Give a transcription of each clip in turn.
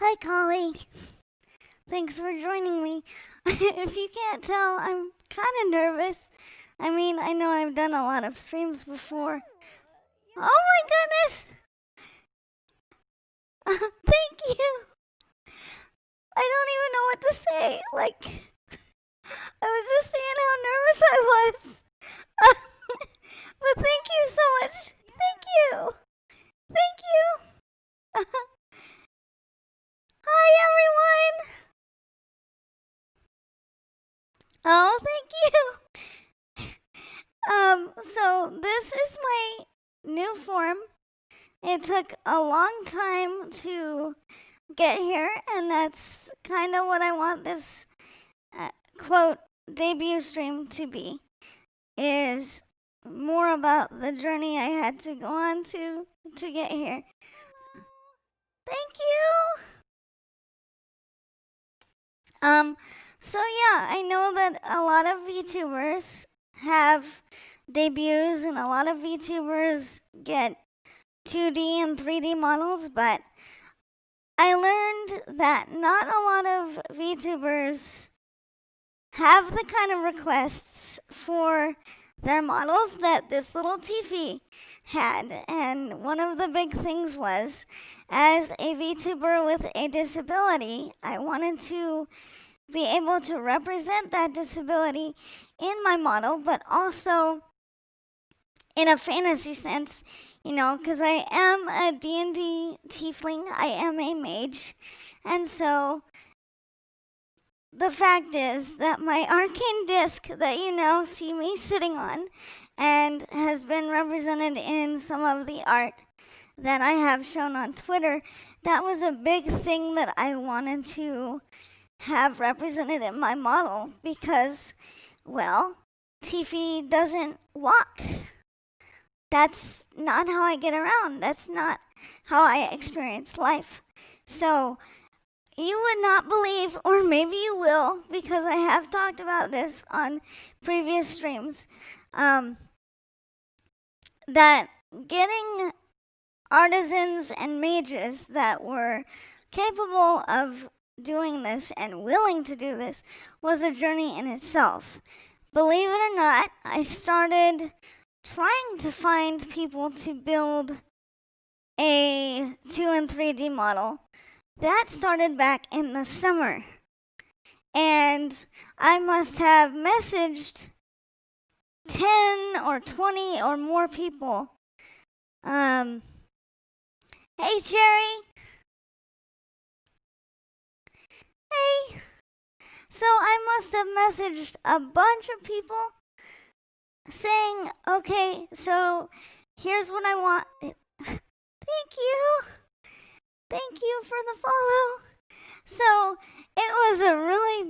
Hi, colleague. Thanks for joining me. If you can't tell, I'm kind of nervous. I mean, I know I've done a lot of streams before. Oh my goodness! Thank you. I don't even know what to say. I was just saying how nervous I was. But thank you so much. Thank you. Thank you. Hi, everyone. Oh, thank you. So this is my new form. It took a long time to get here, and that's kind of what I want this quote debut stream to be, is more about the journey I had to go on to get here. Thank you. So yeah, I know that a lot of VTubers have debuts and a lot of VTubers get 2D and 3D models, but I learned that not a lot of VTubers have the kind of requests for their models that this little Tiefy had. And one of the big things was, as a VTuber with a disability, I wanted to be able to represent that disability in my model, but also in a fantasy sense, you know, because I am a D&D tiefling, I am a mage, and so the fact is that my arcane disc that you now see me sitting on and has been represented in some of the art that I have shown on Twitter, that was a big thing that I wanted to have represented in my model because, well, Tiffy doesn't walk. That's not how I get around. That's not how I experience life. So you would not believe, or maybe you will, because I have talked about this on previous streams, that getting artisans and mages that were capable of doing this and willing to do this was a journey in itself. Believe it or not, I started trying to find people to build a 2 and 3D model. That started back in the summer. And I must have messaged 10 or 20 or more people. Hey, Cherry. Hey. So I must have messaged a bunch of people saying, okay, so here's what I want. Thank you. Thank you for the follow. So it was a really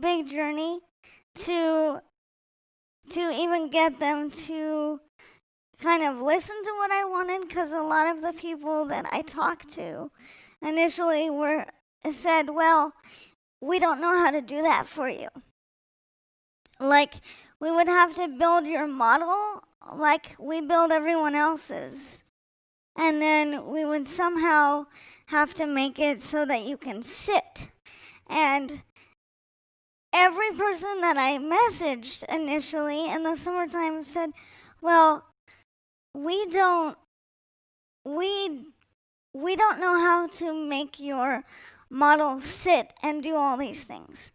big journey to even get them to kind of listen to what I wanted, because a lot of the people that I talked to initially said, well, we don't know how to do that for you. Like, we would have to build your model like we build everyone else's. And then we would somehow have to make it so that you can sit. And every person that I messaged initially in the summertime said, well, we don't know how to make your model sit and do all these things.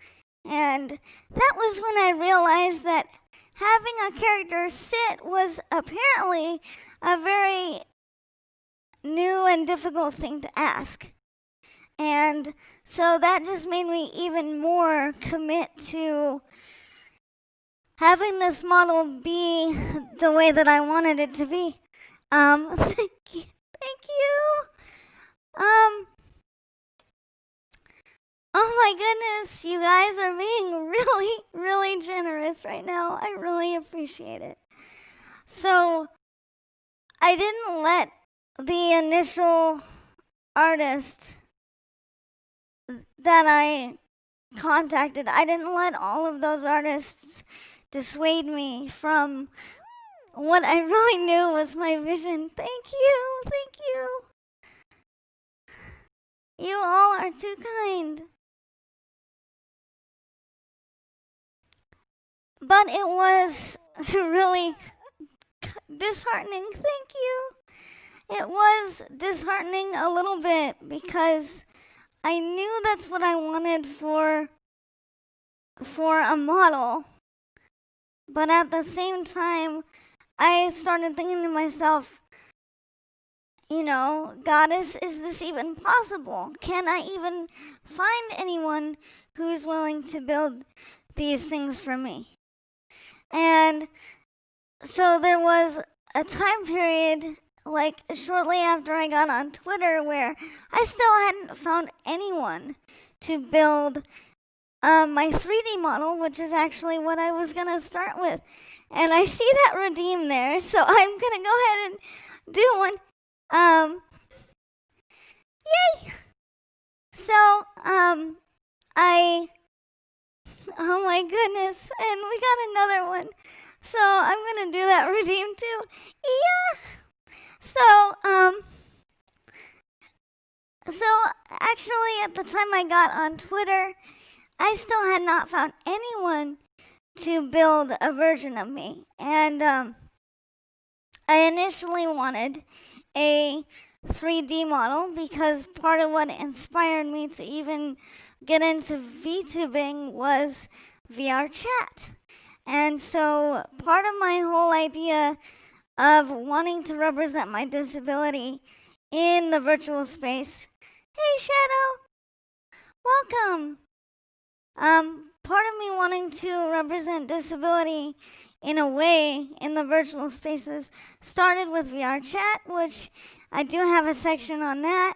And that was when I realized that having a character sit was apparently a very new and difficult thing to ask. And so that just made me even more commit to having this model be the way that I wanted it to be. Thank you. Oh my goodness, you guys are being really generous right now. I really appreciate it. So I didn't let the initial artist that I contacted, I didn't let all of those artists dissuade me from what I really knew was my vision. Thank you. You all are too kind. But it was really disheartening. Thank you. It was disheartening a little bit because I knew that's what I wanted for a model. But at the same time, I started thinking to myself, Goddess, is this even possible? Can I even find anyone who's willing to build these things for me? And so there was a time period, like shortly after I got on Twitter, where I still hadn't found anyone to build my 3D model, which is actually what I was going to start with. And I see that redeem there, so I'm going to go ahead and do one. Yay! So, oh my goodness, and we got another one. So I'm going to do that redeem too. Yeah! So actually at the time I got on Twitter, I still had not found anyone to build a version of me. And I initially wanted a 3D model because part of what inspired me to even get into VTubing was VR chat. And so part of my whole idea of wanting to represent my disability in the virtual space. Hey Shadow, welcome. Part of me wanting to represent disability in a way in the virtual spaces started with VR chat, which I do have a section on that.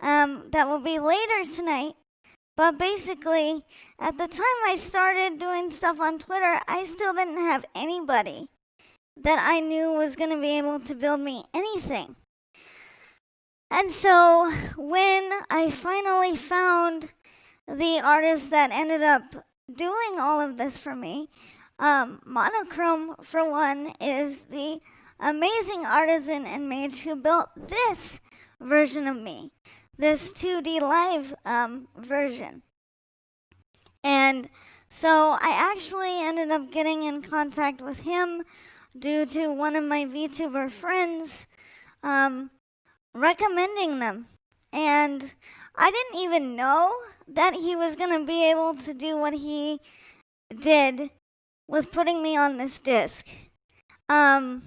That will be later tonight. But basically, at the time I started doing stuff on Twitter, I still didn't have anybody that I knew was going to be able to build me anything. And so when I finally found the artist that ended up doing all of this for me, Monochrome, for one, is the amazing artisan and mage who built this version of me, this 2DLive version. And so I actually ended up getting in contact with him due to one of my VTuber friends recommending them. And I didn't even know that he was going to be able to do what he did with putting me on this disc. And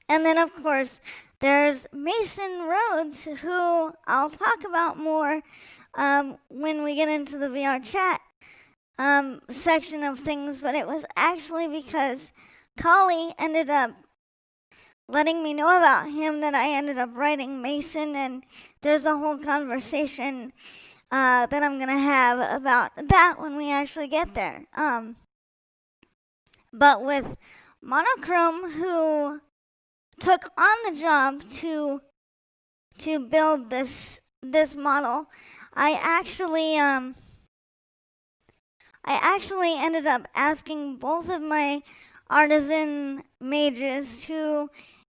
then, of course, there's Mason Rhodes, who I'll talk about more when we get into the VR chat section of things. But it was actually because Kali ended up letting me know about him that I ended up writing Mason, and there's a whole conversation that I'm going to have about that when we actually get there. But with Monochrome, who took on the job to build this model, I actually ended up asking both of my artisan mages to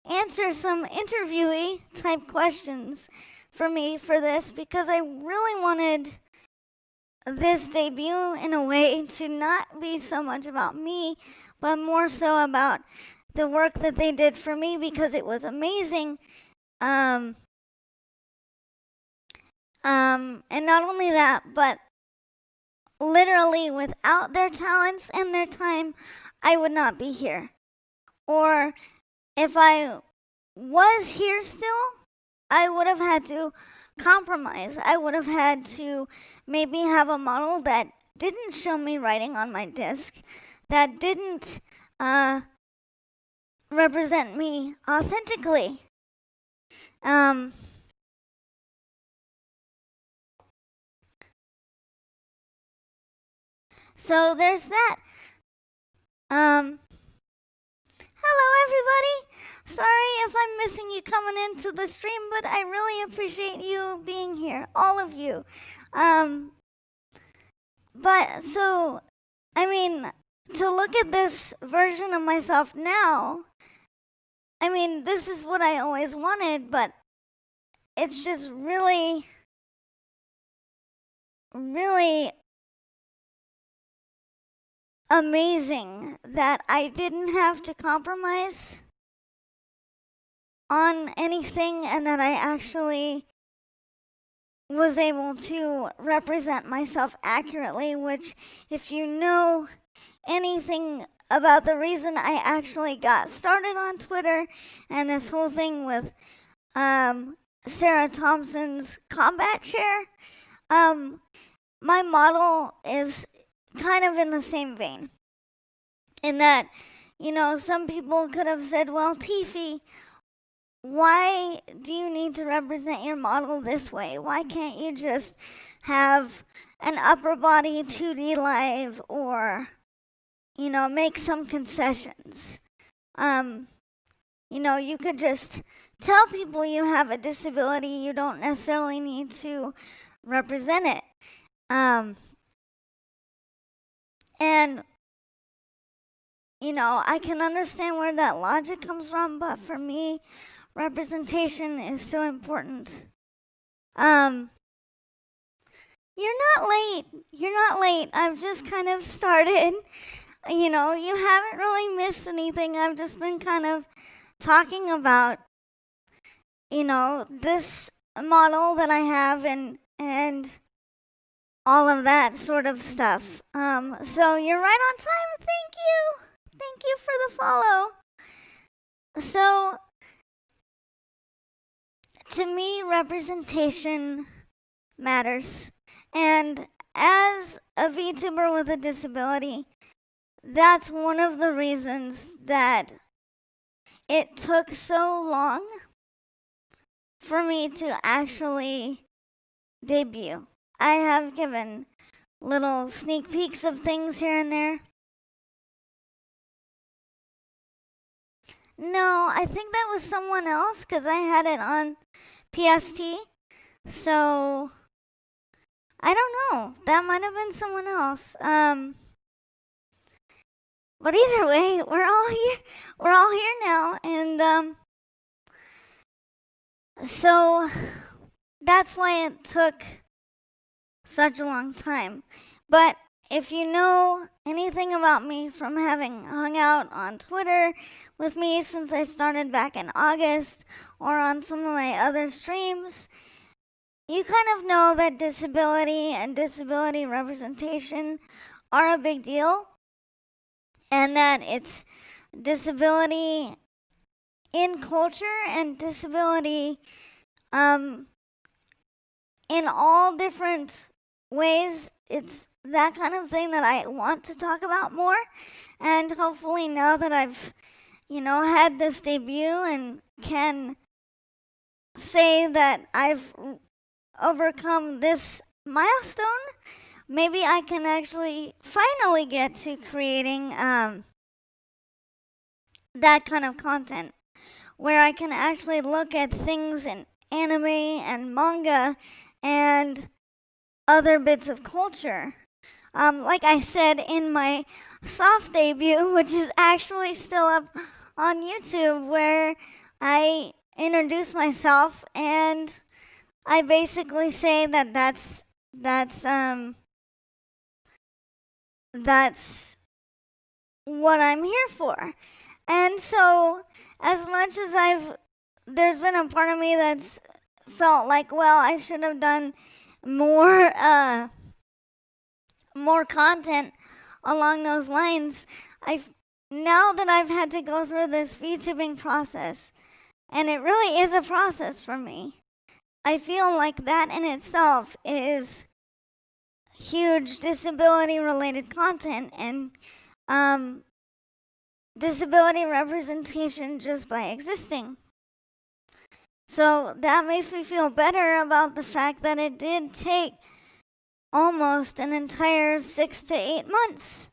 answer some interviewee type questions for me for this, because I really wanted this debut in a way to not be so much about me, but more so about the work that they did for me, because it was amazing. And not only that, but literally without their talents and their time, I would not be here. Or if I was here still, I would have had to compromise. I would have had to maybe have a model that didn't show me writing on my disc, that didn't represent me authentically. So there's that. Hello everybody. Sorry if I'm missing you coming into the stream, but I really appreciate you being here, all of you. But so, I mean, to look at this version of myself now, I mean, this is what I always wanted, but it's just really really amazing that I didn't have to compromise on anything and that I actually was able to represent myself accurately, which, if you know anything about the reason I actually got started on Twitter and this whole thing with Sarah Thompson's combat chair, my model is kind of in the same vein. In that, some people could have said, well, Tiefy, why do you need to represent your model this way? Why can't you just have an upper body 2DLive or, make some concessions? You could just tell people you have a disability. You don't necessarily need to represent it. And I can understand where that logic comes from, but for me, representation is so important. You're not late. You're not late. I've just kind of started. You haven't really missed anything. I've just been kind of talking about, this model that I have and all of that sort of stuff. So you're right on time. Thank you. Thank you for the follow. So, to me, representation matters. And as a VTuber with a disability, that's one of the reasons that it took so long for me to actually debut. I have given little sneak peeks of things here and there. No, I think that was someone else because I had it on PST. So I don't know. That might have been someone else. But either way, we're all here. We're all here now, and so that's why it took such a long time. But if you know anything about me from having hung out on Twitter with me since I started back in August or on some of my other streams, you kind of know that disability and disability representation are a big deal, and that it's disability in culture and disability in all different ways. It's that kind of thing that I want to talk about more, and hopefully now that I've had this debut and can say that I've overcome this milestone, maybe I can actually finally get to creating that kind of content where I can actually look at things in anime and manga and other bits of culture. Like I said in my soft debut, which is actually still up on YouTube, where I introduce myself and I basically say that that's what I'm here for. And so, as much as there's been a part of me that's felt like, well, I should have done more content along those lines. Now that I've had to go through this VTubing process, and it really is a process for me, I feel like that in itself is huge disability related content and disability representation just by existing. So that makes me feel better about the fact that it did take almost an entire 6 to 8 months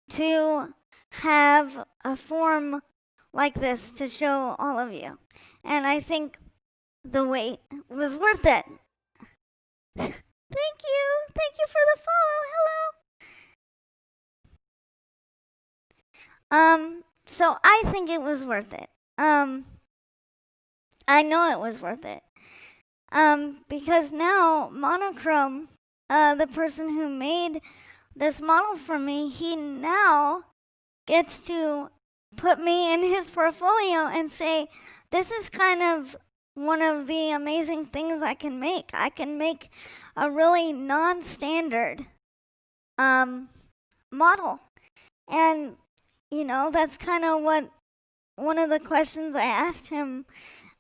to have a form like this to show all of you. And I think the wait was worth it. Thank you. Thank you for the follow. Hello. So I think it was worth it. I know it was worth it. Because now monochrome the person who made this model for me, he now gets to put me in his portfolio and say, this is kind of one of the amazing things I can make. I can make a really non-standard model. And, that's kind of what one of the questions I asked him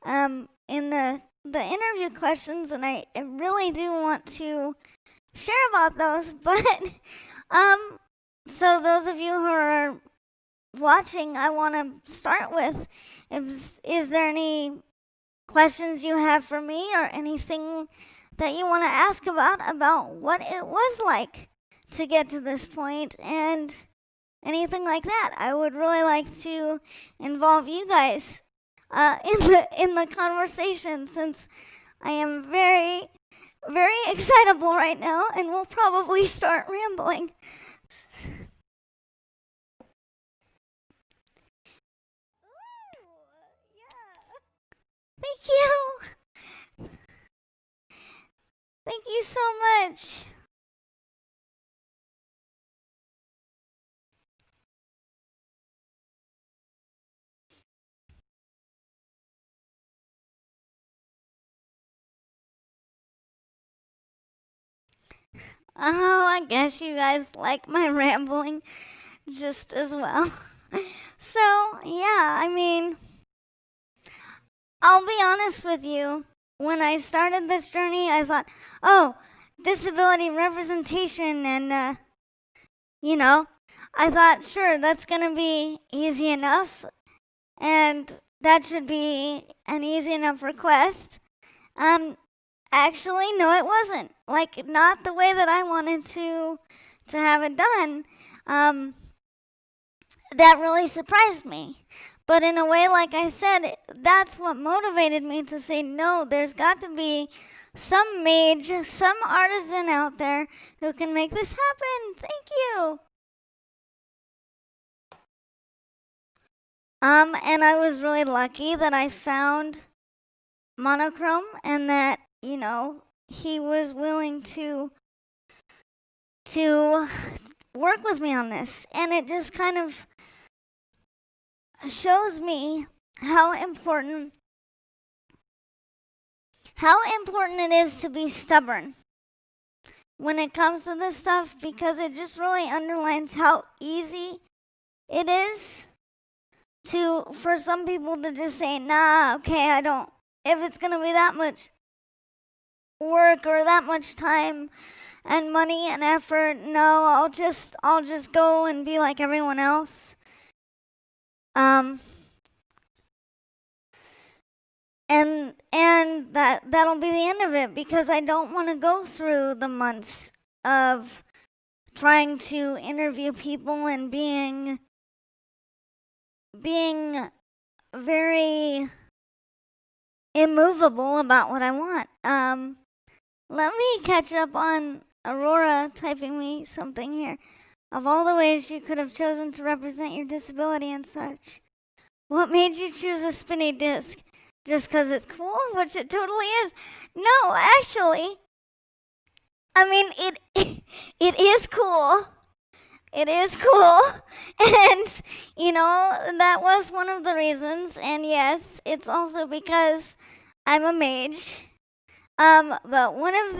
in the interview questions, and I really do want to share about those. But so those of you who are watching, I want to start with, is there any questions you have for me or anything that you want to ask about what it was like to get to this point and anything like that? I would really like to involve you guys in the conversation, since I am very, very excitable right now, and we'll probably start rambling. Thank you. Thank you so much. Oh, I guess you guys like my rambling just as well. So, yeah, I mean, I'll be honest with you. When I started this journey, I thought, oh, disability representation, and, I thought, sure, that's going to be easy enough, and that should be an easy enough request. Actually, no, it wasn't. Like, not the way that I wanted to have it done. That really surprised me. But in a way, like I said, that's what motivated me to say, no, there's got to be some mage, some artisan out there who can make this happen. Thank you. And I was really lucky that I found Monochrome, and that, he was willing to work with me on this. And it just kind of shows me how important it is to be stubborn when it comes to this stuff, because it just really underlines how easy it is for some people to just say, nah, okay, I don't, if it's gonna be that much work or that much time and money and effort, no, I'll just go and be like everyone else. And that'll be the end of it, because I don't want to go through the months of trying to interview people and being very immovable about what I want. Let me catch up on Aurora typing me something here. Of all the ways you could have chosen to represent your disability and such, what made you choose a spinny disc? Just because it's cool? Which it totally is. No, actually, I mean, it is cool. It is cool. And, that was one of the reasons. And yes, it's also because I'm a mage. But one of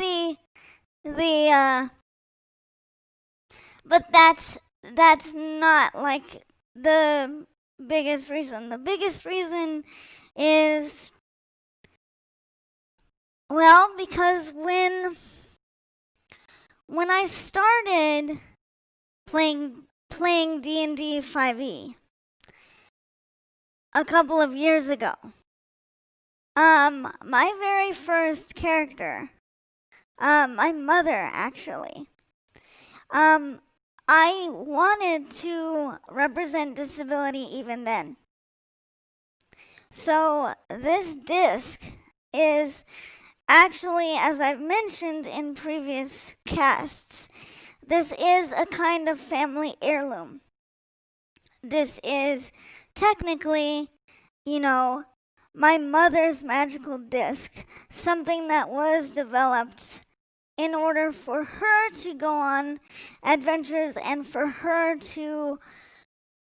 but that's not like the biggest reason. The biggest reason is, well, because when I started playing D&D 5e a couple of years ago, my very first character, my mother actually, I wanted to represent disability even then. So this disc is actually, as I've mentioned in previous casts, this is a kind of family heirloom. This is technically, my mother's magical disc, something that was developed in order for her to go on adventures and for her to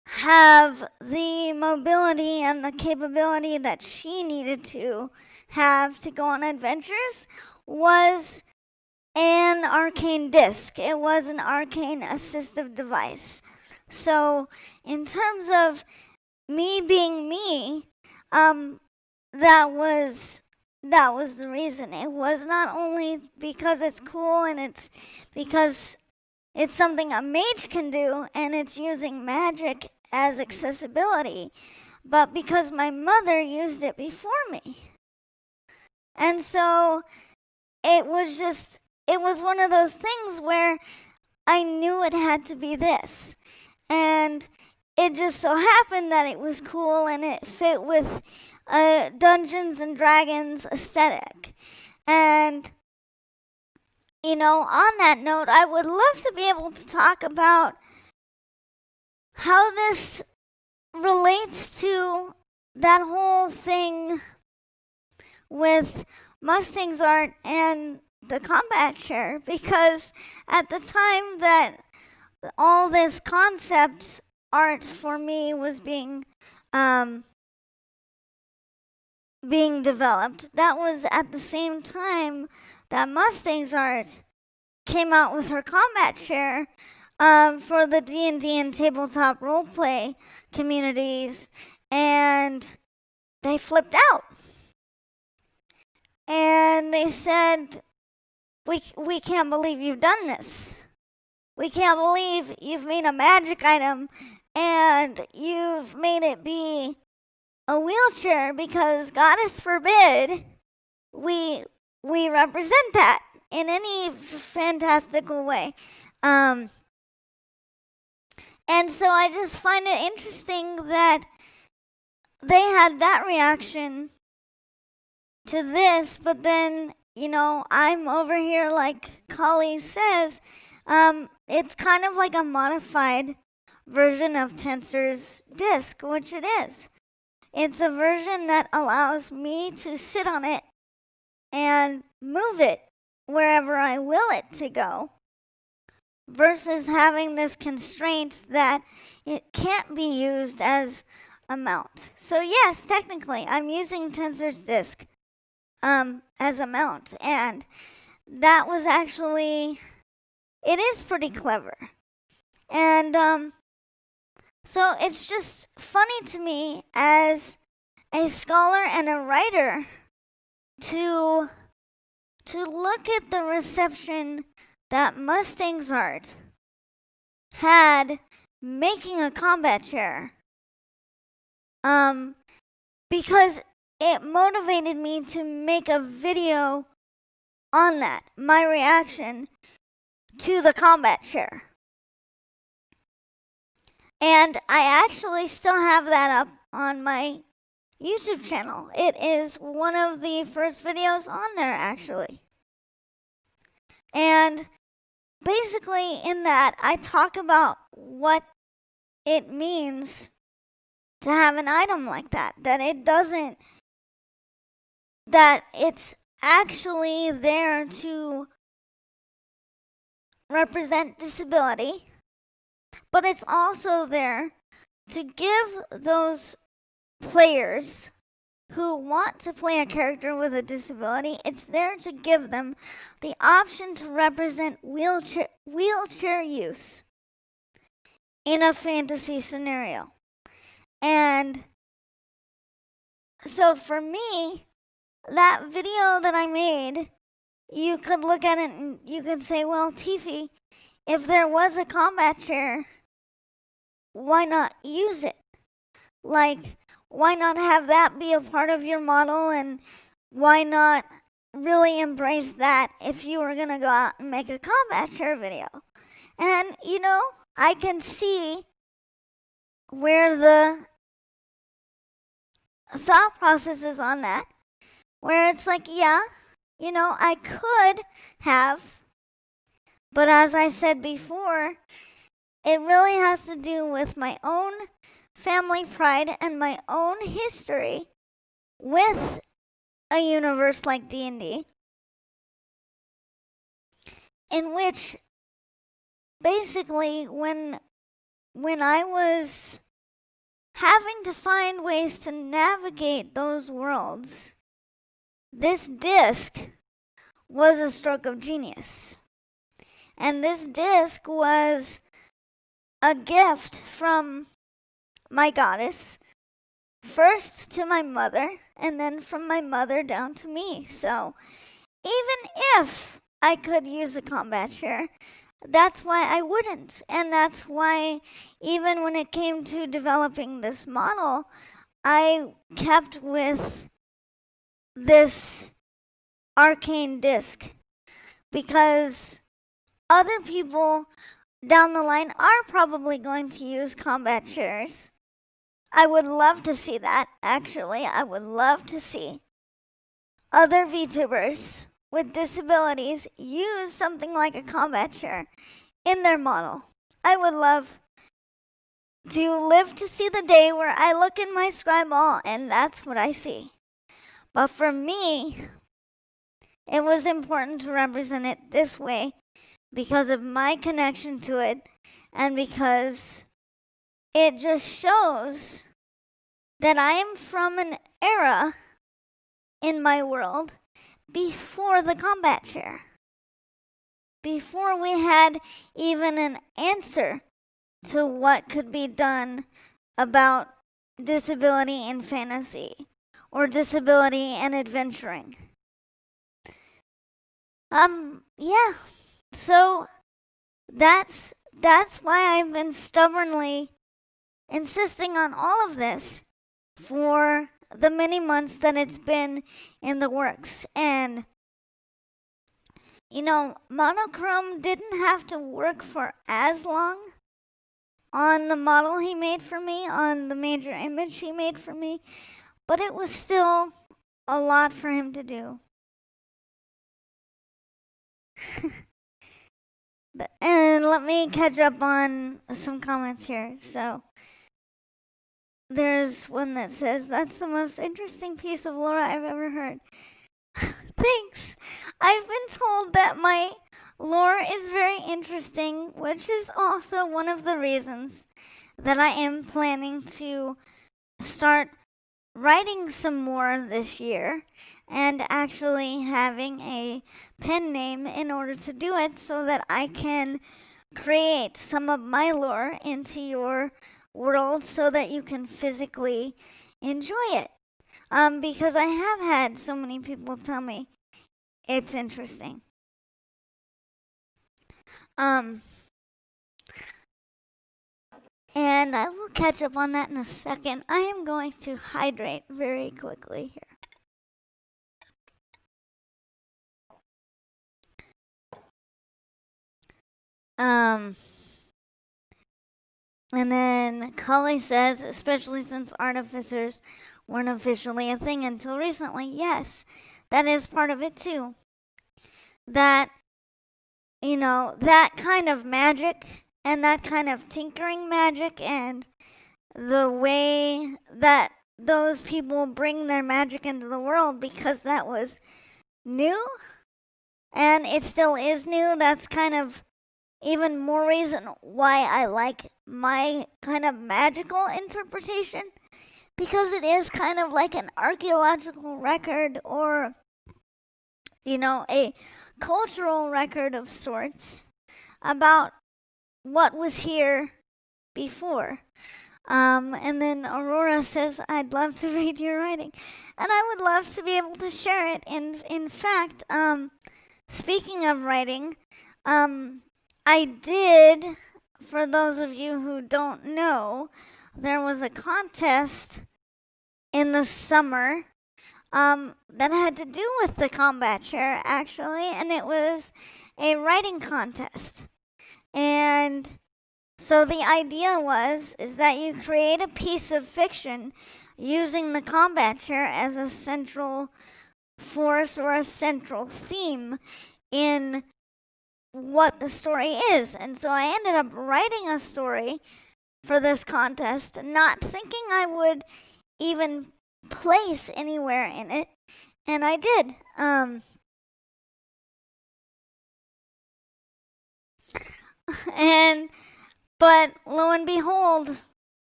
have the mobility and the capability that she needed to have to go on adventures was an arcane disc. It was an arcane assistive device. So in terms of me being me, that was the reason. It was not only because it's cool and it's because it's something a mage can do and it's using magic as accessibility, but because my mother used it before me. And so it was one of those things where I knew it had to be this. And it just so happened that it was cool and it fit with Dungeons and Dragons aesthetic. And, on that note, I would love to be able to talk about how this relates to that whole thing with Mustang's art and the combat chair, because at the time that all this concept art for me was being developed, that was at the same time that Mustang's art came out with her combat chair for the D&D and tabletop roleplay communities, and they flipped out. And they said, we can't believe you've done this. We can't believe you've made a magic item and you've made it be a wheelchair, because goddess forbid we represent that in any fantastical way. And so I just find it interesting that they had that reaction to this, but then, I'm over here, like Kali says, it's kind of like a modified version of Tensor's disc, which it is. It's a version that allows me to sit on it and move it wherever I will it to go, versus having this constraint that it can't be used as a mount. So yes, technically, I'm using Tensor's disc as a mount, and that was actually, it is pretty clever. And so it's just funny to me as a scholar and a writer to look at the reception that Mustang's art had making a combat chair, because it motivated me to make a video on that, my reaction to the combat chair. And I actually still have that up on my YouTube channel. It is one of the first videos on there, actually. And basically in that, I talk about what it means to have an item like that. That it's actually there to represent disability, but it's also there to give those players who want to play a character with a disability, it's there to give them the option to represent wheelchair use in a fantasy scenario. And so for me, that video that I made, you could look at it and you could say, well, Tiefy, if there was a combat chair, why not use it? Like, why not have that be a part of your model, and why not really embrace that if you were going to go out and make a combat chair video? And, I can see where the thought process is on that, where it's like, yeah, I could have, but as I said before, it really has to do with my own family pride and my own history with a universe like D&D. in which basically when I was having to find ways to navigate those worlds, this disc was a stroke of genius. And this disc was a gift from my goddess, first to my mother, and then from my mother down to me. So even if I could use a combat chair, that's why I wouldn't. And that's why even when it came to developing this model, I kept with this arcane disc, because other people down the line are probably going to use combat chairs. I would love to see that, actually. I would love to see other VTubers with disabilities use something like a combat chair in their model. I would love to live to see the day where I look in my scribe ball and that's what I see. But for me, it was important to represent it this way because of my connection to it and because it just shows that I am from an era in my world before the combat chair, before we had even an answer to what could be done about disability in fantasy or disability and adventuring. Yeah. So that's why I've been stubbornly insisting on all of this for the many months that it's been in the works. And Monochrome didn't have to work for as long on the model he made for me, on the major image he made for me, but it was still a lot for him to do. And let me catch up on some comments here. So there's one that says, "That's the most interesting piece of lore I've ever heard." Thanks. I've been told that my lore is very interesting, which is also one of the reasons that I am planning to start writing some more this year and actually having a pen name in order to do it so that I can create some of my lore into your world so that you can physically enjoy it. Because I have had so many people tell me it's interesting. And I will catch up on that in a second. I am going to hydrate very quickly here. And then Cully says, especially since artificers weren't officially a thing until recently. Yes, that is part of it too. That, that kind of magic and that kind of tinkering magic and the way that those people bring their magic into the world, because that was new and it still is new. That's kind of even more reason why I like my kind of magical interpretation, because it is kind of like an archaeological record or, a cultural record of sorts about what was here before. And then Aurora says, "I'd love to read your writing." And I would love to be able to share it. In fact, speaking of writing, I did, for those of you who don't know, there was a contest in the summer that had to do with the combat chair, actually, and it was a writing contest. And so the idea is that you create a piece of fiction using the combat chair as a central force or a central theme in what the story is. And so I ended up writing a story for this contest, not thinking I would even place anywhere in it, and I did. But lo and behold,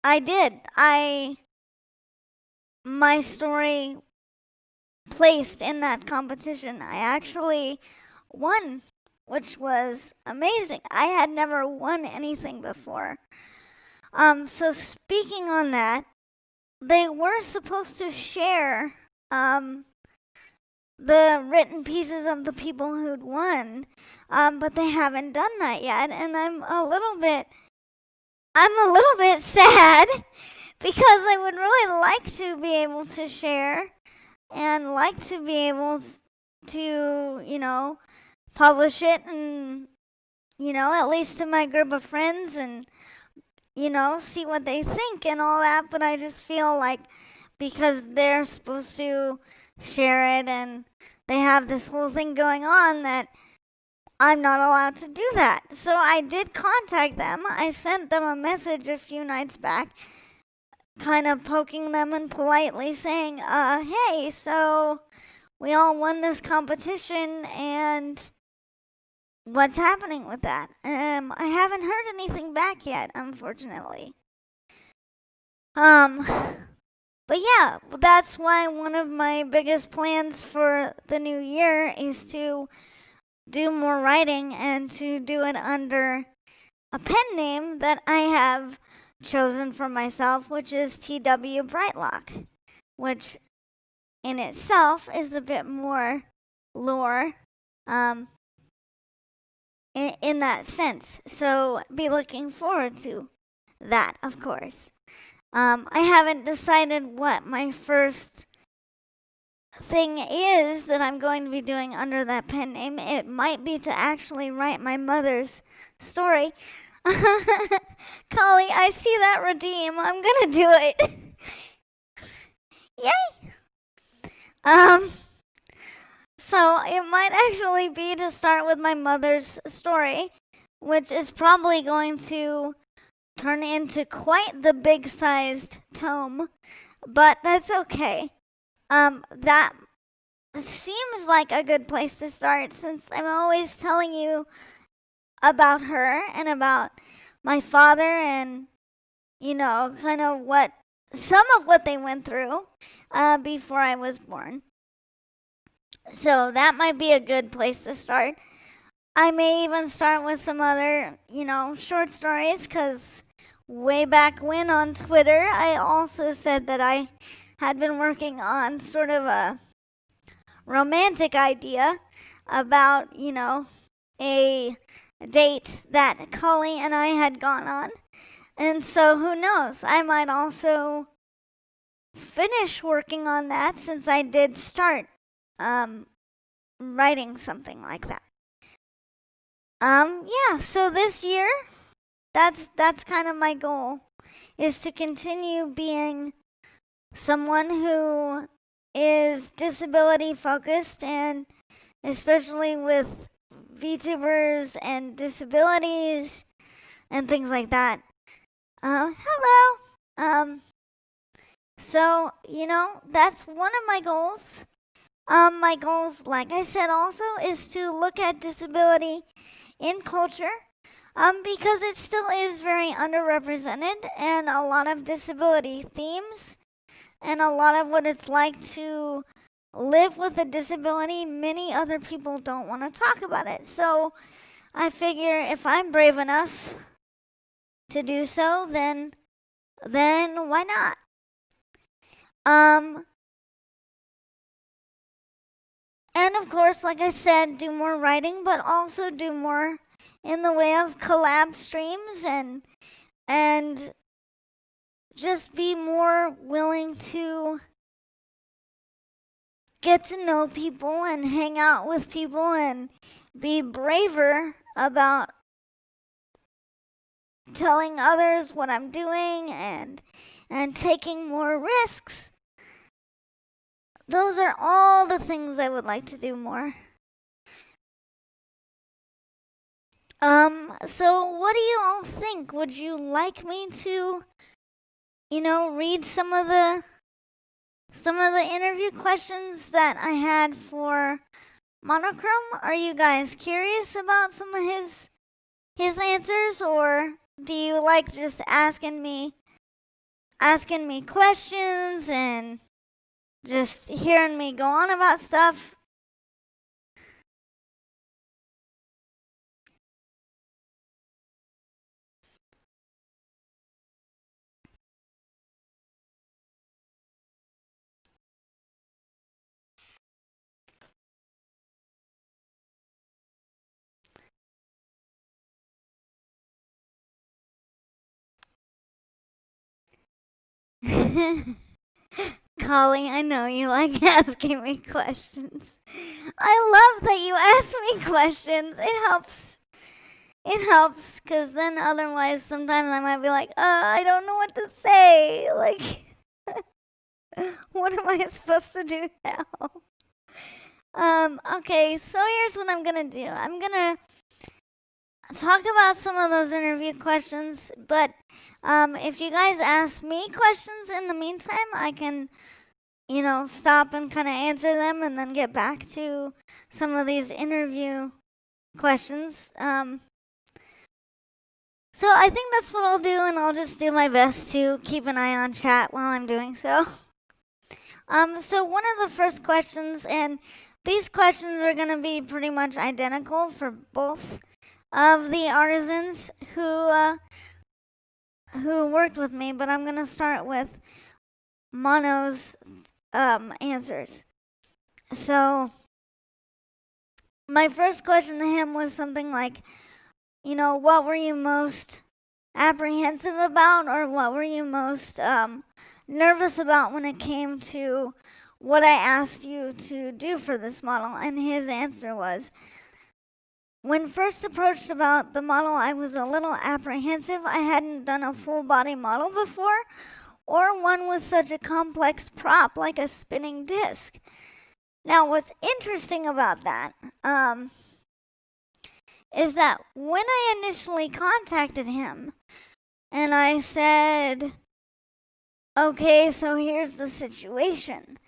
I did. My story placed in that competition. I actually won, which was amazing. I had never won anything before. So speaking on that, they were supposed to share the written pieces of the people who'd won, but they haven't done that yet, and I'm a little bit sad because I would really like to be able to share and like to be able to, publish it and, at least to my group of friends and, see what they think and all that. But I just feel like because they're supposed to share it and they have this whole thing going on that I'm not allowed to do that. So I did contact them. I sent them a message a few nights back, kind of poking them and politely saying, hey, so we all won this competition and what's happening with that? I haven't heard anything back yet, unfortunately. But yeah, that's why one of my biggest plans for the new year is to do more writing and to do it under a pen name that I have chosen for myself, which is TW Brightlock, which in itself is a bit more lore in that sense. So be looking forward to that, of course. I haven't decided what my first thing is that I'm going to be doing under that pen name. It might be to actually write my mother's story. Collie, I see that redeem. I'm gonna do it. Yay! So it might actually be to start with my mother's story, which is probably going to turn into quite the big-sized tome, but that's okay. That seems like a good place to start since I'm always telling you about her and about my father and, kind of some of what they went through before I was born. So that might be a good place to start. I may even start with some other, short stories because way back when on Twitter, I also said that I had been working on sort of a romantic idea about, a date that Cully and I had gone on. And so who knows? I might also finish working on that since I did start writing something like that. Yeah, so this year, that's kind of my goal, is to continue being someone who is disability focused, and especially with VTubers and disabilities and things like that. Hello. So, that's one of my goals. My goals, like I said, also is to look at disability in culture, because it still is very underrepresented, and a lot of disability themes and a lot of what it's like to live with a disability, many other people don't want to talk about it. So I figure if I'm brave enough to do so, then why not? And of course, like I said, do more writing, but also do more in the way of collab streams and just be more willing to get to know people and hang out with people and be braver about telling others what I'm doing and taking more risks. Those are all the things I would like to do more. So what do you all think? Would you like me to, read some of the interview questions that I had for Monochrome? Are you guys curious about some of his his answers, or do you like just asking me questions and just hearing me go on about stuff? Colleen, I know you like asking me questions. I love that you ask me questions. It helps. It helps, because then otherwise sometimes I might be like, I don't know what to say. Like, what am I supposed to do now? Okay, so here's what I'm gonna do. I'm gonna talk about some of those interview questions, but if you guys ask me questions in the meantime, I can, stop and kind of answer them and then get back to some of these interview questions. So I think that's what I'll do, and I'll just do my best to keep an eye on chat while I'm doing so. So one of the first questions, and these questions are going to be pretty much identical for both of the artisans who worked with me, but I'm going to start with Mono's answers. So my first question to him was something like, what were you most apprehensive about, or what were you most nervous about when it came to what I asked you to do for this model? And his answer was, when first approached about the model, I was a little apprehensive. I hadn't done a full body model before, or one with such a complex prop like a spinning disc. Now, what's interesting about that is that when I initially contacted him and I said, okay, so here's the situation.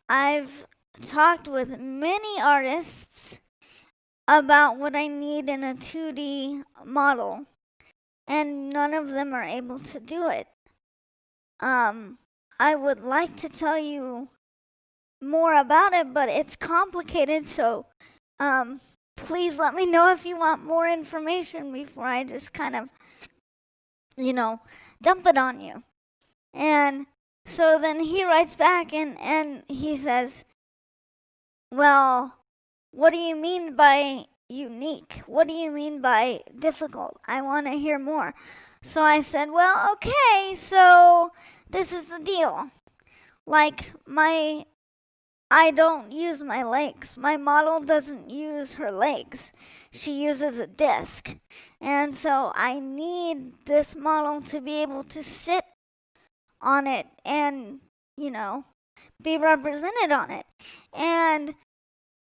I've talked with many artists about what I need in a 2D model, and none of them are able to do it. I would like to tell you more about it, but it's complicated, so please let me know if you want more information before I just kind of, dump it on you. And so then he writes back and he says, well, what do you mean by unique? What do you mean by difficult? I want to hear more. So I said, well, okay, so this is the deal. Like, I don't use my legs. My model doesn't use her legs. She uses a disc. And so I need this model to be able to sit on it and, be represented on it. And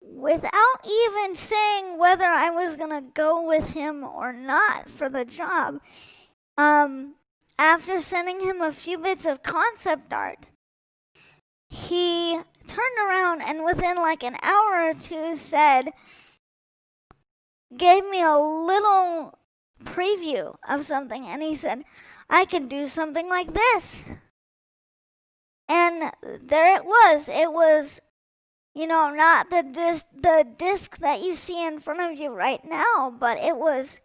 without even saying whether I was going to go with him or not for the job, after sending him a few bits of concept art, he turned around and within like an hour or two gave me a little preview of something, and he said, I could do something like this. And there it was. It was, not the disc that you see in front of you right now, but it was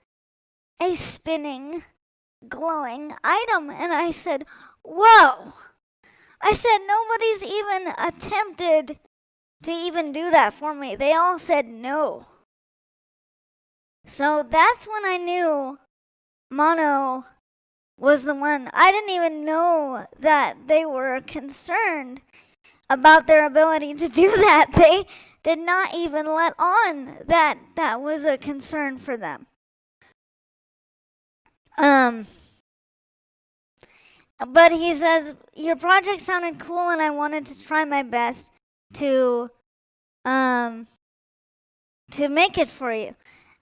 a spinning, glowing item. And I said, whoa. I said, nobody's even attempted to even do that for me. They all said no. So that's when I knew Mono was the one. I didn't even know that they were concerned about their ability to do that. They did not even let on that that was a concern for them. But he says, your project sounded cool and I wanted to try my best to make it for you.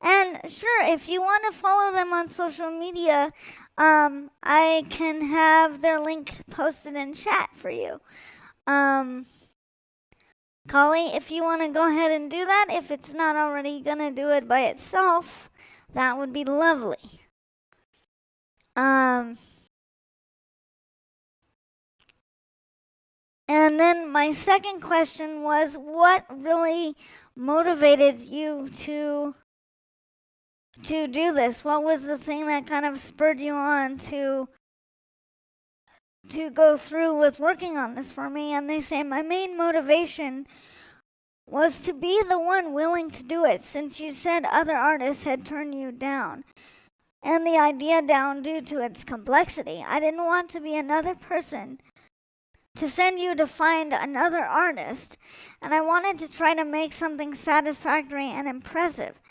And sure, if you want to follow them on social media, I can have their link posted in chat for you. Kali, if you want to go ahead and do that, if it's not already going to do it by itself, that would be lovely. And then my second question was, what really motivated you to do this? What was the thing that kind of spurred you on to go through with working on this for me? And they say my main motivation was to be the one willing to do it, since you said other artists had turned you down, and the idea down due to its complexity. I didn't want to be another person to send you to find another artist, and I wanted to try to make something satisfactory and impressive,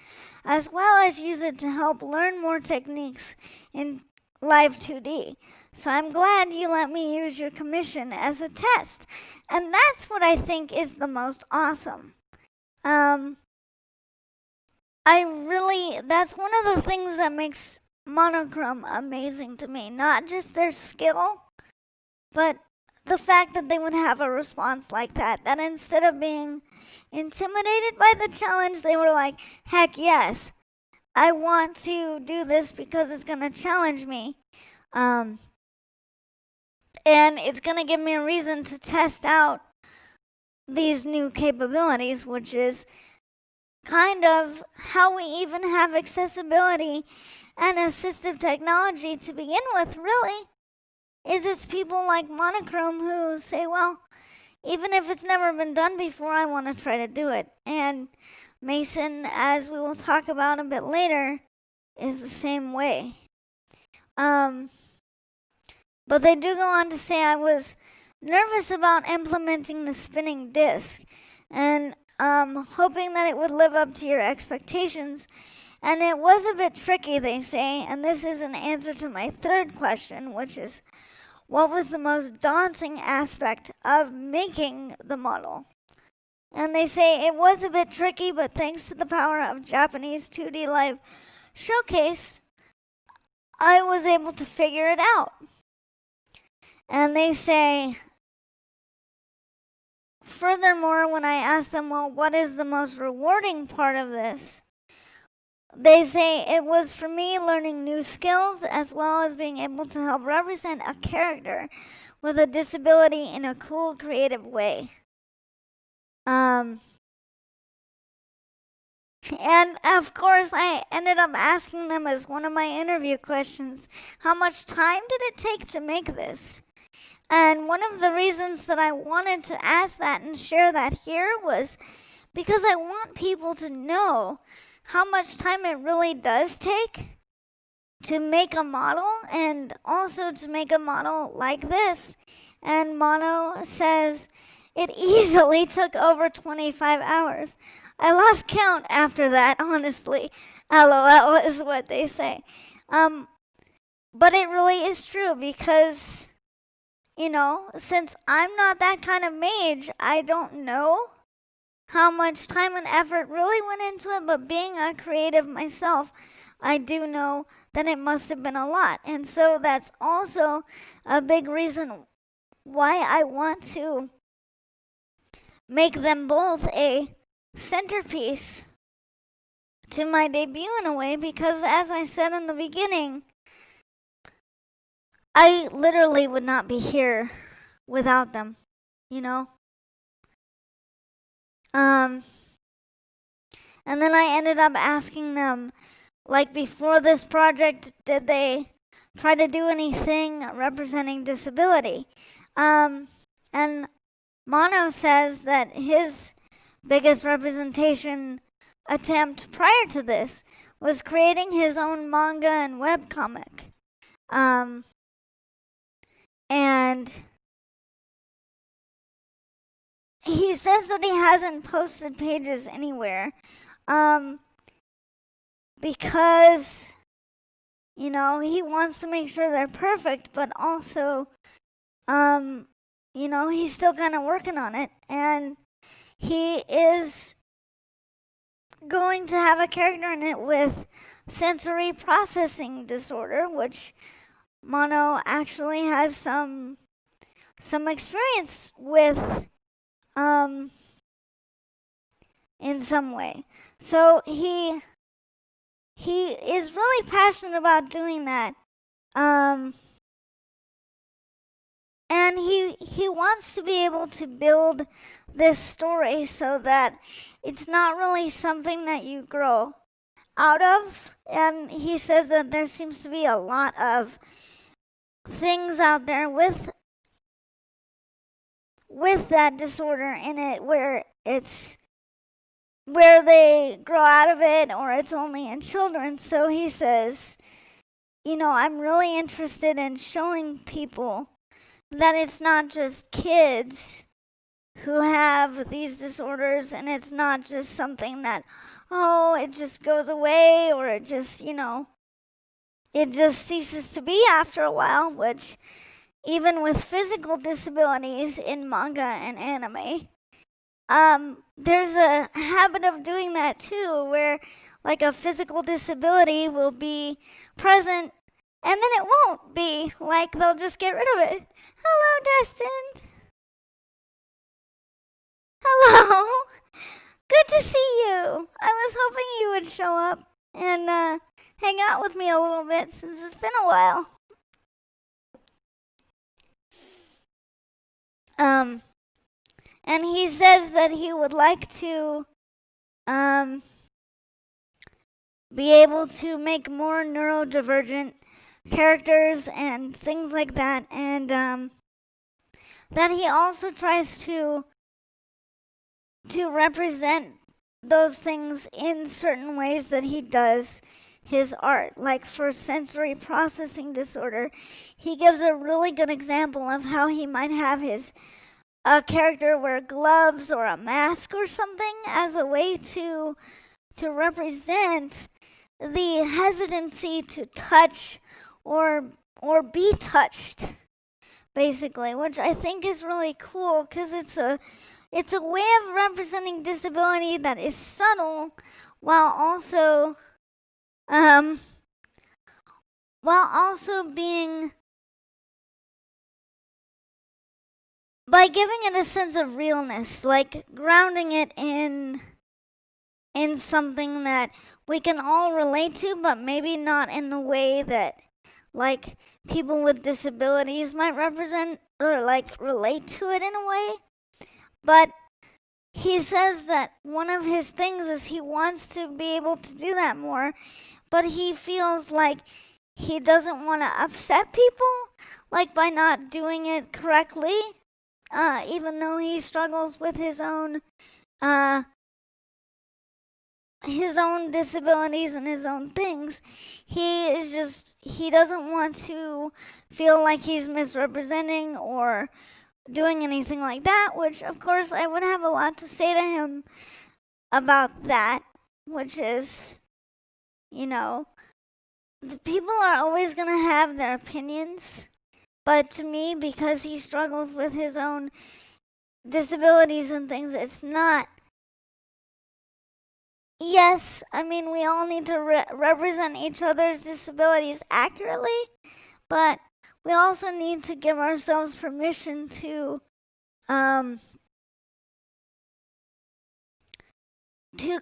as well as use it to help learn more techniques in Live 2D. So I'm glad you let me use your commission as a test. And that's what I think is the most awesome. That's one of the things that makes Monochrome amazing to me. Not just their skill, but the fact that they would have a response like that. That instead of being intimidated by the challenge, they were like, heck yes, I want to do this because it's going to challenge me. And it's going to give me a reason to test out these new capabilities, which is kind of how we even have accessibility and assistive technology to begin with, really. Is it's people like Monochrome who say, well, even if it's never been done before, I want to try to do it. And Mason, as we will talk about a bit later, is the same way. But they do go on to say I was nervous about implementing the spinning disc and hoping that it would live up to your expectations. And it was a bit tricky, they say, and this is an answer to my third question, which is, what was the most daunting aspect of making the model? And they say it was a bit tricky, but thanks to the power of Japanese 2DLive showcase, I was able to figure it out. And they say, furthermore, when I asked them, well, what is the most rewarding part of this? They say it was for me learning new skills as well as being able to help represent a character with a disability in a cool, creative way. And of course, I ended up asking them as one of my interview questions, how much time did it take to make this? And one of the reasons that I wanted to ask that and share that here was because I want people to know how much time it really does take to make a model, and also to make a model like this. And Mono says it easily took over 25 hours. I lost count after that, honestly. LOL is what they say. But it really is true because, since I'm not that kind of mage, I don't know how much time and effort really went into it, but being a creative myself, I do know that it must have been a lot. And so that's also a big reason why I want to make them both a centerpiece to my debut in a way, because as I said in the beginning, I literally would not be here without them, And then I ended up asking them, like, before this project, did they try to do anything representing disability? And Mono says that his biggest representation attempt prior to this was creating his own manga and webcomic. And he says that he hasn't posted pages anywhere because, he wants to make sure they're perfect, but also, he's still kind of working on it. And he is going to have a character in it with sensory processing disorder, which Mono actually has some experience with in some way. So he he is really passionate about doing that. And he wants to be able to build this story so that it's not really something that you grow out of. And he says that there seems to be a lot of things out there with that disorder in it where they grow out of it or it's only in children. So he says, I'm really interested in showing people that it's not just kids who have these disorders, and it's not just something that, it just goes away, or it just ceases to be after a while, which even with physical disabilities in manga and anime, there's a habit of doing that too, where like a physical disability will be present and then it won't be. Like they'll just get rid of it. Hello, Destin. Hello. Good to see you. I was hoping you would show up and hang out with me a little bit since it's been a while. And he says that he would like to be able to make more neurodivergent characters and things like that, and that he also tries to represent those things in certain ways that he does his art. Like for sensory processing disorder, he gives a really good example of how he might have a character wear gloves or a mask or something as a way to represent the hesitancy to touch or be touched, basically, which I think is really cool because it's a way of representing disability that is subtle while also being, by giving it a sense of realness, like grounding it in something that we can all relate to, but maybe not in the way that like people with disabilities might represent or like relate to it in a way. But he says that one of his things is he wants to be able to do that more, but he feels like he doesn't want to upset people, like by not doing it correctly, even though he struggles with his own disabilities and his own things. He doesn't want to feel like he's misrepresenting or doing anything like that, which of course I would have a lot to say to him about that, which is, the people are always going to have their opinions, but to me, because he struggles with his own disabilities and things, it's not. Yes, I mean, we all need to represent each other's disabilities accurately, but we also need to give ourselves permission to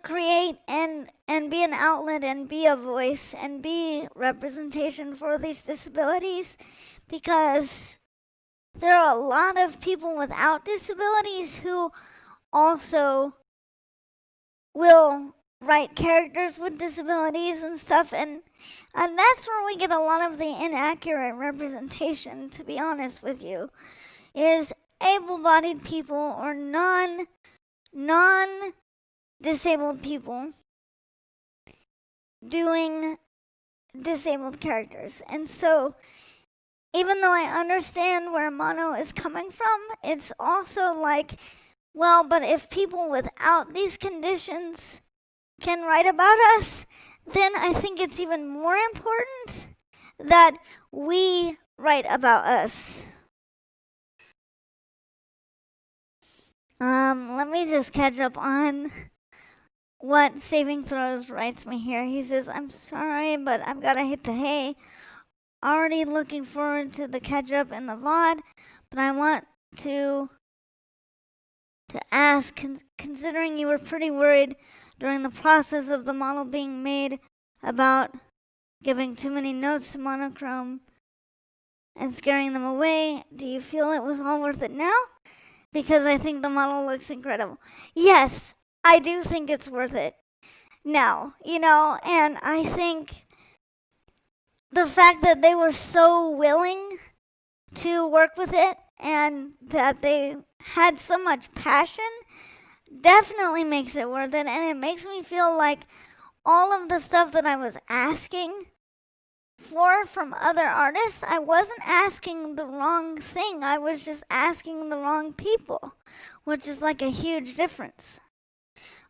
create and be an outlet and be a voice and be representation for these disabilities, because there are a lot of people without disabilities who also will write characters with disabilities and stuff, and that's where we get a lot of the inaccurate representation, to be honest with you, is able-bodied people or non-disabled people doing disabled characters. And so even though I understand where Mono is coming from, it's also like, well, but if people without these conditions can write about us, then I think it's even more important that we write about us. Let me just catch up on what Saving Throws writes me here. He says, I'm sorry, but I've got to hit the hay. Already looking forward to the catch up in the VOD, but I want to ask, considering you were pretty worried during the process of the model being made about giving too many notes to monochrome and scaring them away. Do you feel it was all worth it now? Because I think the model looks incredible. Yes, I do think it's worth it now, and I think the fact that they were so willing to work with it and that they had so much passion definitely makes it worth it, and it makes me feel like all of the stuff that I was asking for from other artists, I wasn't asking the wrong thing. I was just asking the wrong people, which is like a huge difference.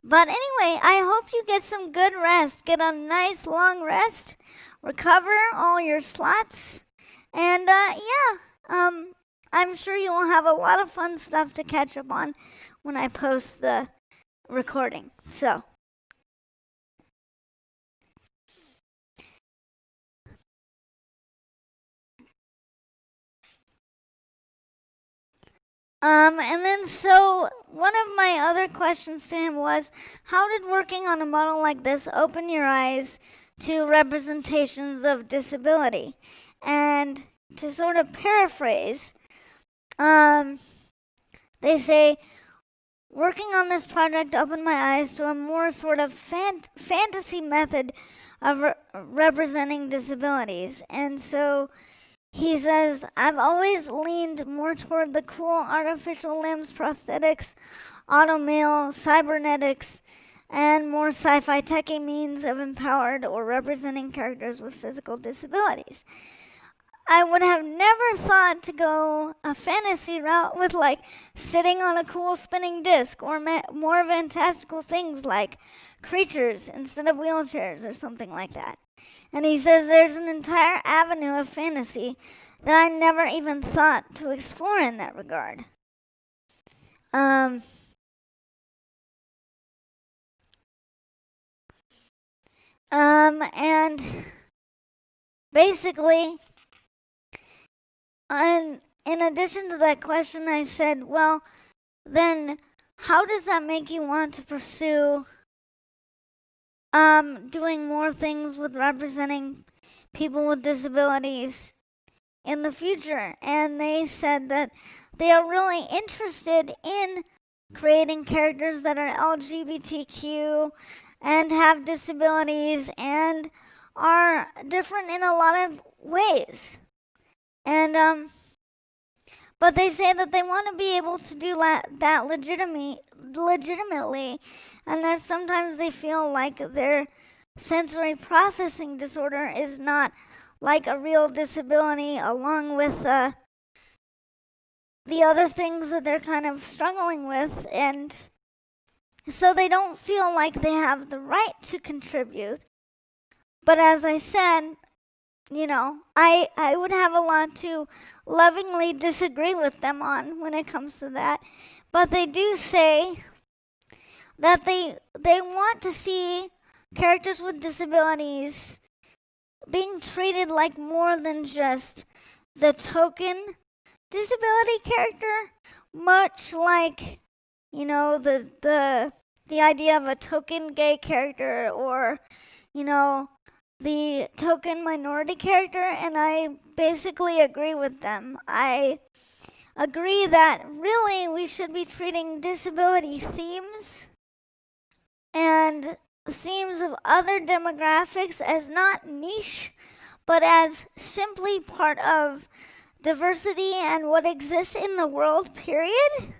But anyway, I hope you get some good rest. Get a nice long rest. Recover all your slots. And I'm sure you will have a lot of fun stuff to catch up on when I post the recording. So. And then so one of my other questions to him was, how did working on a model like this open your eyes to representations of disability? And to sort of paraphrase, they say, working on this project opened my eyes to a more sort of fantasy method of representing disabilities. And so he says, I've always leaned more toward the cool artificial limbs, prosthetics, automail, cybernetics, and more sci-fi techy means of empowered or representing characters with physical disabilities. I would have never thought to go a fantasy route with like sitting on a cool spinning disc or more fantastical things like creatures instead of wheelchairs or something like that. And he says there's an entire avenue of fantasy that I never even thought to explore in that regard. And basically, in addition to that question, I said, well, then how does that make you want to pursue doing more things with representing people with disabilities in the future? And they said that they are really interested in creating characters that are LGBTQ and have disabilities and are different in a lot of ways. And but they say that they want to be able to do that legitimately, and that sometimes they feel like their sensory processing disorder is not like a real disability, along with the other things that they're kind of struggling with, and so they don't feel like they have the right to contribute. But as I said, I would have a lot to lovingly disagree with them on when it comes to that. But they do say that they want to see characters with disabilities being treated like more than just the token disability character, much like, the idea of a token gay character or, the token minority character, and I basically agree with them. I agree that really we should be treating disability themes and themes of other demographics as not niche, but as simply part of diversity and what exists in the world, period.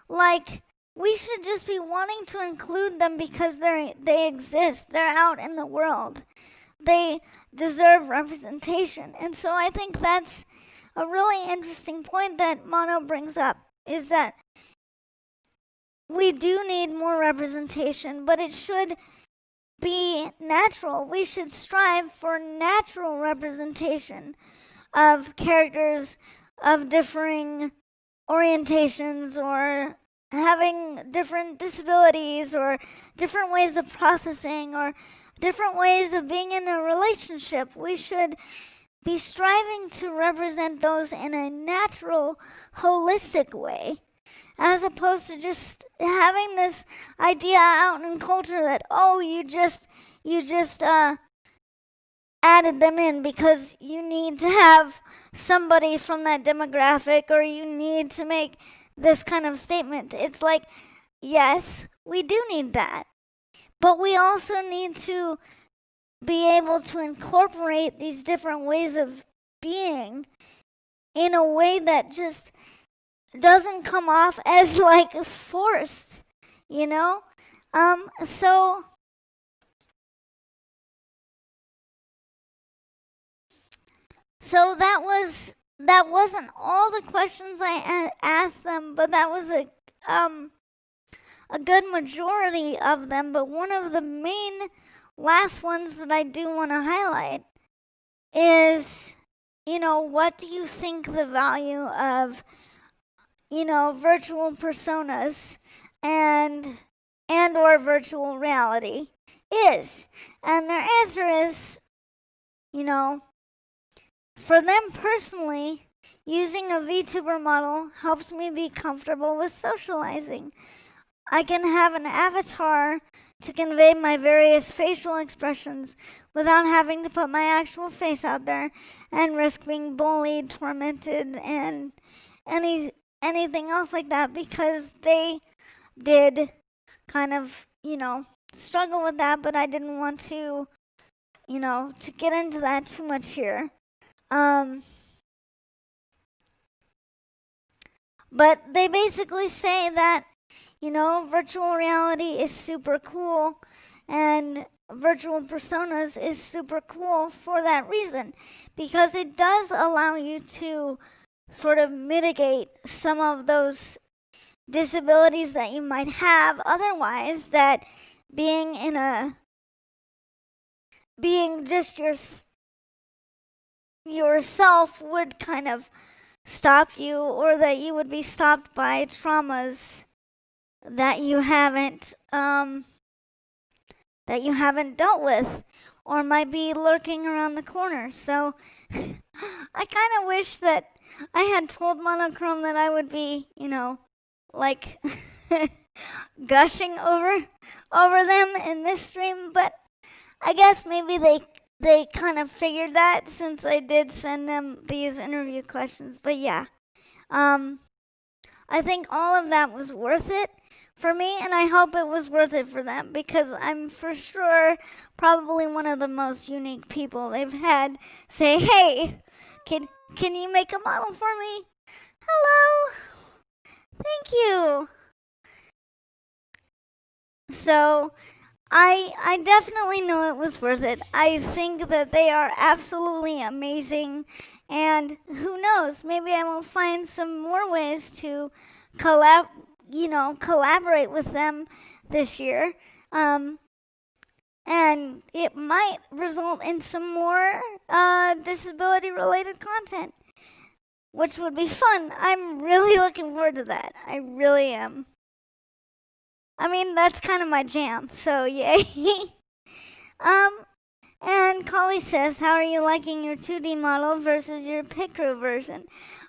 Like, we should just be wanting to include them because they exist. They're out in the world. They deserve representation. And so I think that's a really interesting point that Mono brings up, is that we do need more representation, but it should be natural. We should strive for natural representation of characters of differing orientations or having different disabilities or different ways of processing or different ways of being in a relationship. We should be striving to represent those in a natural, holistic way, as opposed to just having this idea out in culture that, you just added them in because you need to have somebody from that demographic or you need to make this kind of statement. It's like, yes, we do need that. But we also need to be able to incorporate these different ways of being in a way that just doesn't come off as like forced, you know? So that wasn't all the questions I asked them, but that was a good majority of them. But one of the main last ones that I do want to highlight is, what do you think the value of, virtual personas and or virtual reality is? And their answer is, for them personally, using a VTuber model helps me be comfortable with socializing. I can have an avatar to convey my various facial expressions without having to put my actual face out there and risk being bullied, tormented, and anything else like that, because they did kind of, struggle with that, but I didn't want to, to get into that too much here. But they basically say that, virtual reality is super cool and virtual personas is super cool for that reason, because it does allow you to sort of mitigate some of those disabilities that you might have otherwise, that being just yourself would kind of stop you, or that you would be stopped by traumas that you haven't dealt with or might be lurking around the corner. So I kind of wish that I had told Monochrome that I would be, like gushing over them in this stream, but I guess maybe they kind of figured that since I did send them these interview questions. But yeah, I think all of that was worth it for me, and I hope it was worth it for them, because I'm for sure probably one of the most unique people they've had say, hey, can you make a model for me? Hello. Thank you. So I definitely know it was worth it. I think that they are absolutely amazing, and who knows, maybe I will find some more ways to collaborate with them this year. And it might result in some more disability related content, which would be fun. I'm really looking forward to that. I really am. I mean, that's kind of my jam, so yay. And Collie says, how are you liking your 2D model versus your pit crew version?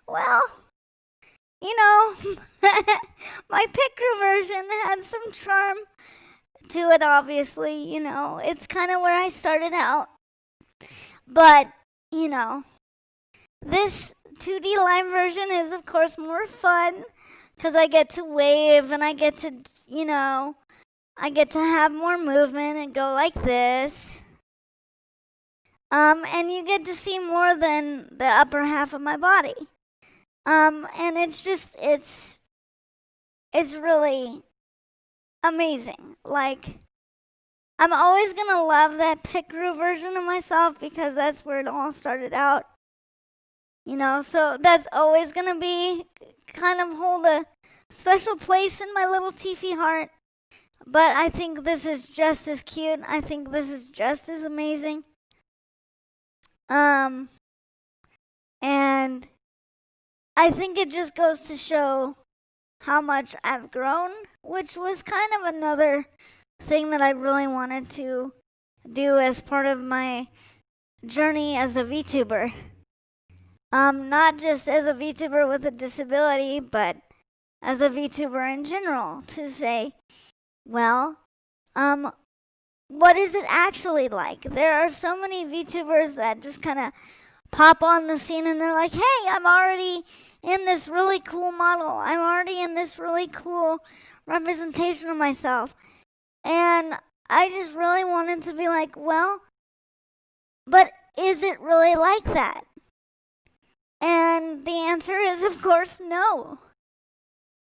Well, my pit crew version had some charm to it, obviously. It's kind of where I started out. But, this 2DLive version is, of course, more fun, because I get to wave and I get to, I get to have more movement and go like this. And you get to see more than the upper half of my body. And it's really amazing. Like, I'm always gonna love that pit crew version of myself, because that's where it all started out. So that's always gonna be kind of hold a special place in my little Tiefy heart. But I think this is just as cute. I think this is just as amazing. And I think it just goes to show how much I've grown, which was kind of another thing that I really wanted to do as part of my journey as a VTuber. Not just as a VTuber with a disability, but as a VTuber in general, to say, well, what is it actually like? There are so many VTubers that just kind of pop on the scene and they're like, hey, I'm already in this really cool model. I'm already in this really cool representation of myself. And I just really wanted to be like, well, but is it really like that? And the answer is, of course, no.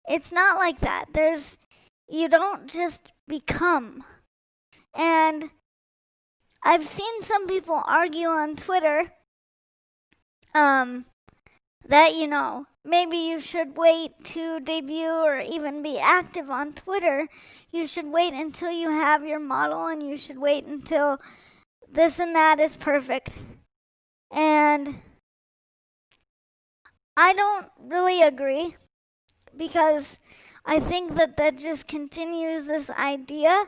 It's not like that. You don't just become. And I've seen some people argue on Twitter that, maybe you should wait to debut or even be active on Twitter. You should wait until you have your model, and you should wait until this and that is perfect. And I don't really agree, because I think that just continues this idea,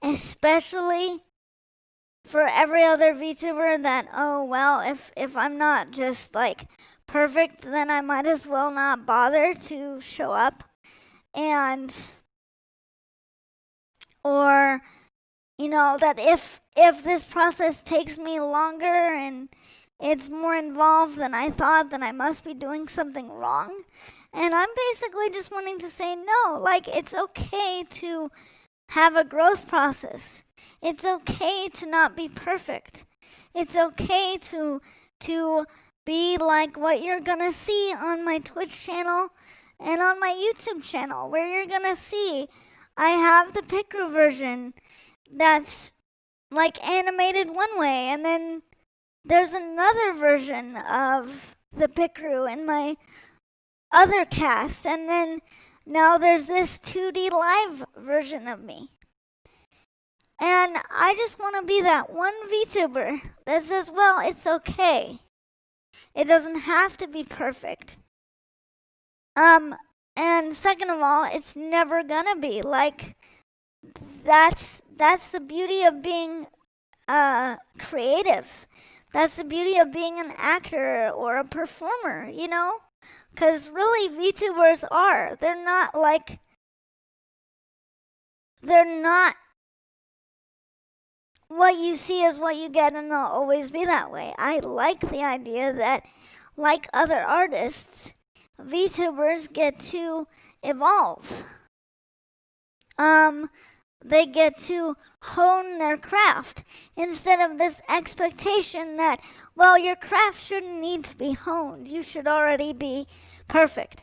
especially for every other VTuber, that, oh, well, if I'm not just like perfect, then I might as well not bother to show up. And, or, that if this process takes me longer and it's more involved than I thought, then I must be doing something wrong. And I'm basically just wanting to say no. Like, it's okay to have a growth process. It's okay to not be perfect. It's okay to be like what you're gonna see on my Twitch channel and on my YouTube channel, where you're gonna see I have the Picru version that's like animated one way, and then there's another version of the Picru in my other cast, and then now there's this 2DLive version of me. And I just want to be that one VTuber that says, well, it's okay. It doesn't have to be perfect. And second of all, it's never gonna be. Like, that's the beauty of being creative. That's the beauty of being an actor or a performer, Because really, VTubers are. They're not what you see is what you get, and they'll always be that way. I like the idea that, like other artists, VTubers get to evolve. They get to hone their craft instead of this expectation that, well, your craft shouldn't need to be honed. You should already be perfect.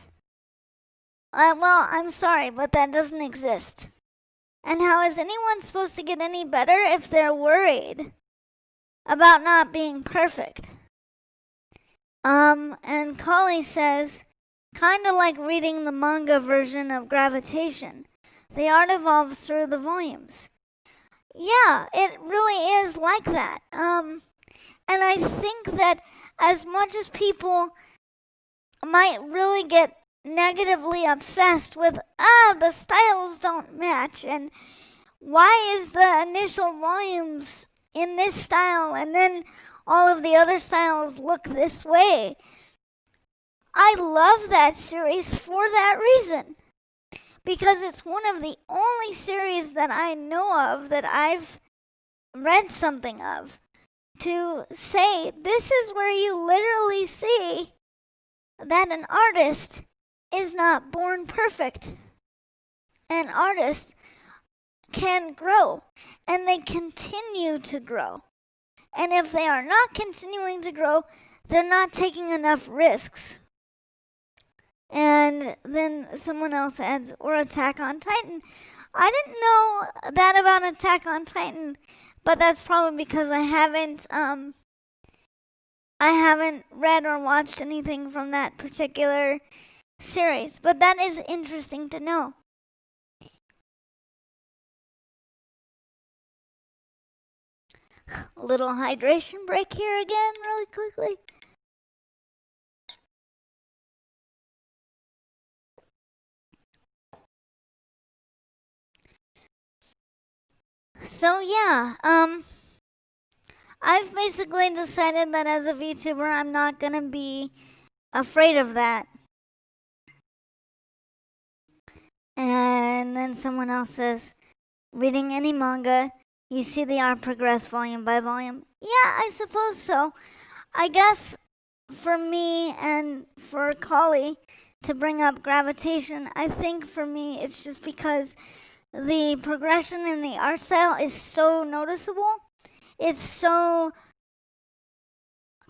Well, I'm sorry, but that doesn't exist. And how is anyone supposed to get any better if they're worried about not being perfect? And Kali says, kind of like reading the manga version of Gravitation. The art evolves through the volumes. Yeah, it really is like that. And I think that as much as people might really get negatively obsessed with, the styles don't match, and why is the initial volumes in this style and then all of the other styles look this way, I love that series for that reason. Because it's one of the only series that I know of that I've read something of, to say this is where you literally see that an artist is not born perfect. An artist can grow, and they continue to grow. And if they are not continuing to grow, they're not taking enough risks. And then someone else adds, or Attack on Titan. I didn't know that about Attack on Titan, but that's probably because I haven't read or watched anything from that particular series. But that is interesting to know. A little hydration break here again, really quickly. So yeah, I've basically decided that as a VTuber, I'm not gonna be afraid of that. And then someone else says, reading any manga You see the art progress volume by volume? Yeah, I suppose so. I guess for me and for Kali to bring up gravitation, I think for me it's just because the progression in the art style is so noticeable. It's so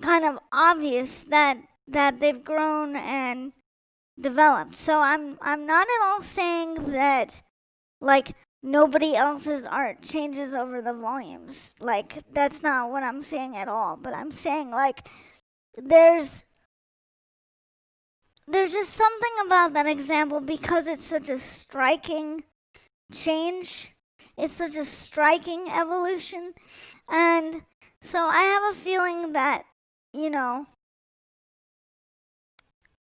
kind of obvious that they've grown and developed. So I'm not at all saying that like nobody else's art changes over the volumes. Like that's not what I'm saying at all. But I'm saying like there's just something about that example because it's such a striking change. It's such a striking evolution. And so I have a feeling that, you know,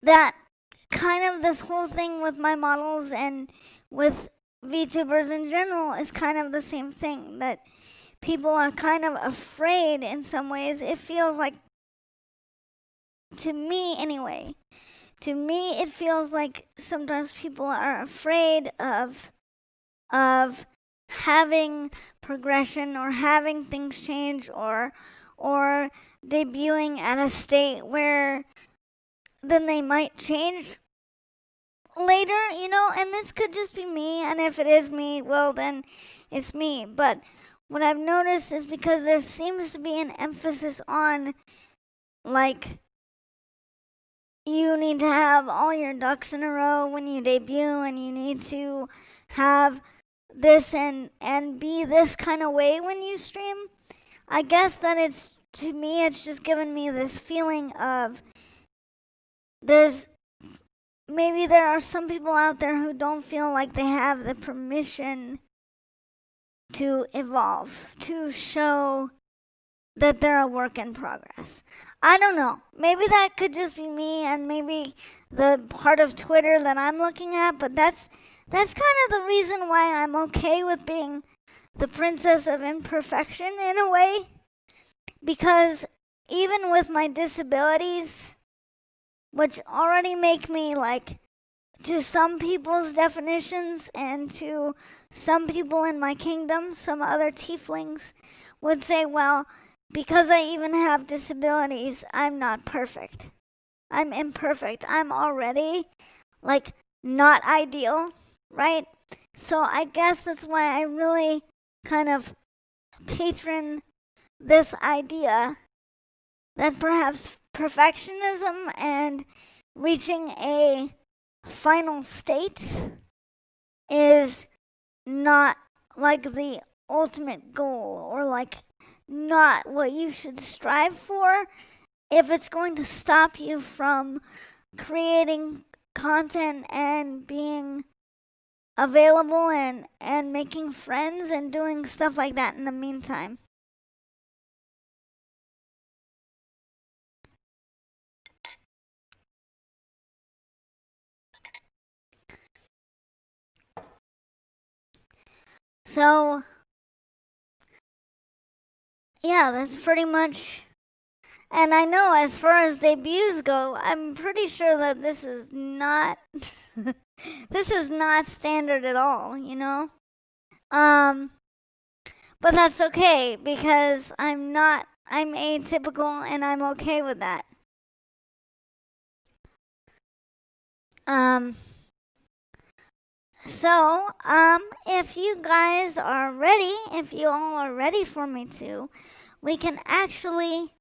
that kind of this whole thing with my models and with VTubers in general is kind of the same thing. That people are kind of afraid in some ways. It feels like, to me anyway, it feels like sometimes people are afraid of having progression or having things change or debuting at a state where then they might change later, you know, and this could just be me, and if it is me, well then it's me. But what I've noticed is because there seems to be an emphasis on like you need to have all your ducks in a row when you debut, and you need to have this and be this kind of way when you stream. I guess that it's, to me, it's just given me this feeling of maybe there are some people out there who don't feel like they have the permission to evolve, to show that they're a work in progress. I don't know. Maybe that could just be me and maybe the part of Twitter that I'm looking at, but that's kind of the reason why I'm okay with being the princess of imperfection in a way. Because even with my disabilities, which already make me like, to some people's definitions and to some people in my kingdom, some other tieflings would say, well, because I even have disabilities, I'm not perfect. I'm imperfect. I'm already like not ideal, right? So I guess that's why I really kind of patron this idea that perhaps perfectionism and reaching a final state is not like the ultimate goal, or like not what you should strive for if it's going to stop you from creating content and being available and making friends and doing stuff like that in the meantime. So, yeah, that's pretty much. And I know as far as debuts go, I'm pretty sure that this is not this is not standard at all, you know? But that's okay because I'm atypical and I'm okay with that. So, if you guys are ready, if you all are ready for me to, we can actually,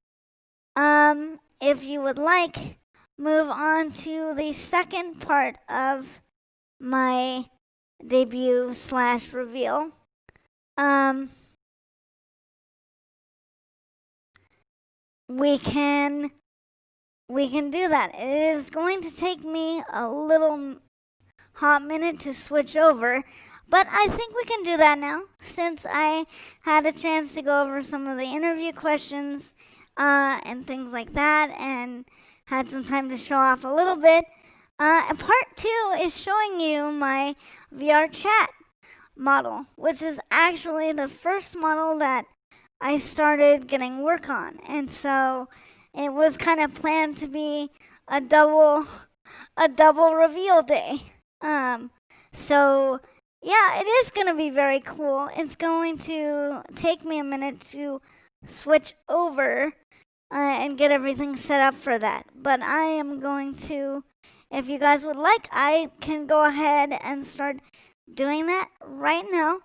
if you would like, move on to the second part of my debut / reveal. We can do that. It is going to take me a little hot minute to switch over, but I think we can do that now since I had a chance to go over some of the interview questions and things like that, and had some time to show off a little bit. And part 2 is showing you my VR chat model, which is actually the first model that I started getting work on. And so it was kind of planned to be a double reveal day. So Yeah, it is going to be very cool. It's going to take me a minute to switch over and get everything set up for that. But I am going to, if you guys would like, I can go ahead and start doing that right now.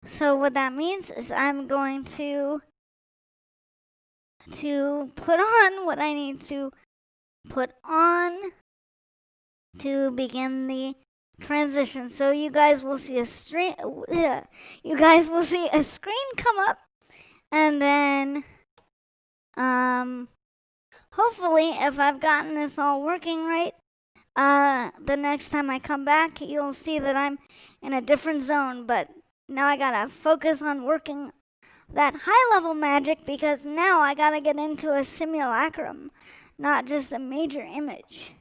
So what that means is I'm going to put on what I need to put on to begin the transition. So you guys will see a screen. You guys will see a screen come up, and then hopefully, if I've gotten this all working right, the next time I come back, you'll see that I'm in a different zone. But now I gotta focus on working that high level magic because now I gotta get into a simulacrum, not just a major image.